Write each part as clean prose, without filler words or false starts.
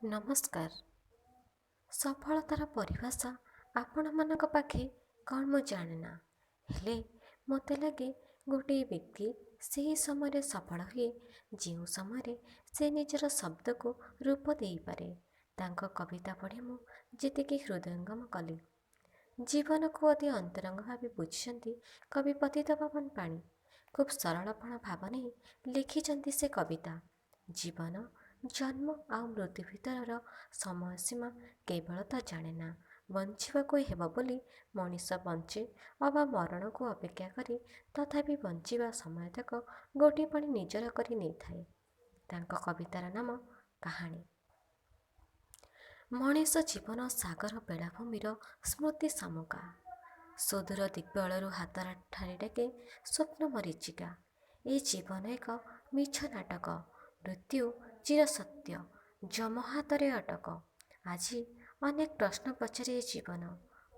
ନମସ୍କାର। ସଫଳତାର ପରିଭାଷା ଆପଣମାନଙ୍କ ପାଖେ କ'ଣ ମୁଁ ଜାଣେନା, ହେଲେ ମୋତେ ଲାଗେ ଗୋଟିଏ ବ୍ୟକ୍ତି ସେହି ସମୟରେ ସଫଳ ହୁଏ ଯେଉଁ ସମୟରେ ସେ ନିଜର ଶବ୍ଦକୁ ରୂପ ଦେଇପାରେ। ତାଙ୍କ କବିତା ପଢ଼ି ମୁଁ ଯେତିକି ହୃଦୟଙ୍ଗମ କଲି। ଜୀବନକୁ ଅତି ଅନ୍ତରଙ୍ଗ ଭାବେ ବୁଝିଛନ୍ତି କବି ପତିତପାବନ ପାଣି। ଖୁବ୍ ସରଳପଣ ଭାବ ନେଇ ଲେଖିଛନ୍ତି ସେ କବିତା। ଜୀବନ ଜନ୍ମ ଆଉ ମୃତ୍ୟୁ ଭିତରର ସମୟସୀମା କେବଳ ତ ଜାଣେନା। ବଞ୍ଚିବାକୁ ହେବ ବୋଲି ମଣିଷ ବଞ୍ଚେ ଅବା ମରଣକୁ ଅପେକ୍ଷା କରି ତଥାପି ବଞ୍ଚିବା ସମୟତକ ଗୋଟି ପାଣି ନିଜର କରି ନେଇଥାଏ। ତାଙ୍କ କବିତାର ନାମ କାହାଣୀ। ମଣିଷ ଜୀବନ ସାଗର ବେଳାଭୂମିର ସ୍ମୃତି ଶାମୁକା। ସୁଦୂର ଦିଗ୍ବଳୟରୁ ହାତର ଠାରି ଡାକେ ସ୍ୱପ୍ନ ମରୀଚିକା। ଏ ଜୀବନ ଏକ ମିଛ ନାଟକ, ମୃତ୍ୟୁ ଚିରସତ୍ୟ, ଯମ ହାତରେ ଅଟକ। ଆଜି ଅନେକ ପ୍ରଶ୍ନ ପଚାରେ ଏ ଜୀବନ,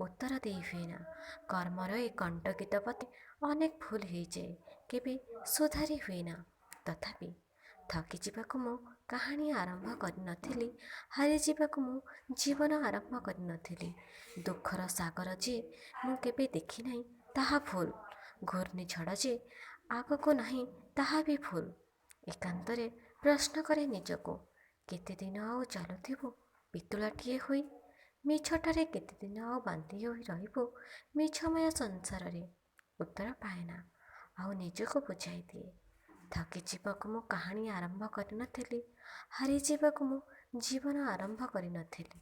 ଉତ୍ତର ଦେଇ ହୁଏନା। କର୍ମର ଏ କଣ୍ଟକିତ ପଥେ ଅନେକ ଭୁଲ ହେଇଯାଏ, କେବେ ସୁଧାରି ହୁଏନା। ତଥାପି ଥକିଯିବାକୁ ମୁଁ କାହାଣୀ ଆରମ୍ଭ କରିନଥିଲି, ହାରିଯିବାକୁ ମୁଁ ଜୀବନ ଆରମ୍ଭ କରିନଥିଲି। ଦୁଃଖର ସାଗର ଯେ ମୁଁ କେବେ ଦେଖିନାହିଁ ତାହା ଭୁଲ। ଘୂର୍ଣ୍ଣିଝଡ଼ ଯେ ଆଗକୁ ନାହିଁ ତାହା ବି ଭୁଲ। ଏକାନ୍ତରେ ପ୍ରଶ୍ନ କରେ ନିଜକୁ, କେତେଦିନ ଆଉ ଚାଲୁଥିବୁ ପିତୁଳାଟିଏ ହୋଇ? ମିଛଟାରେ କେତେଦିନ ଆଉ ବାନ୍ଧି ହୋଇ ରହିବୁ ମିଛମୟ ସଂସାରରେ? ଉତ୍ତର ପାଏନା, ଆଉ ନିଜକୁ ବୁଝାଇ ଦିଏ। ଥକିଯିବାକୁ ମୁଁ କାହାଣୀ ଆରମ୍ଭ କରିନଥିଲି, ହାରିଯିବାକୁ ମୁଁ ଜୀବନ ଆରମ୍ଭ କରିନଥିଲି।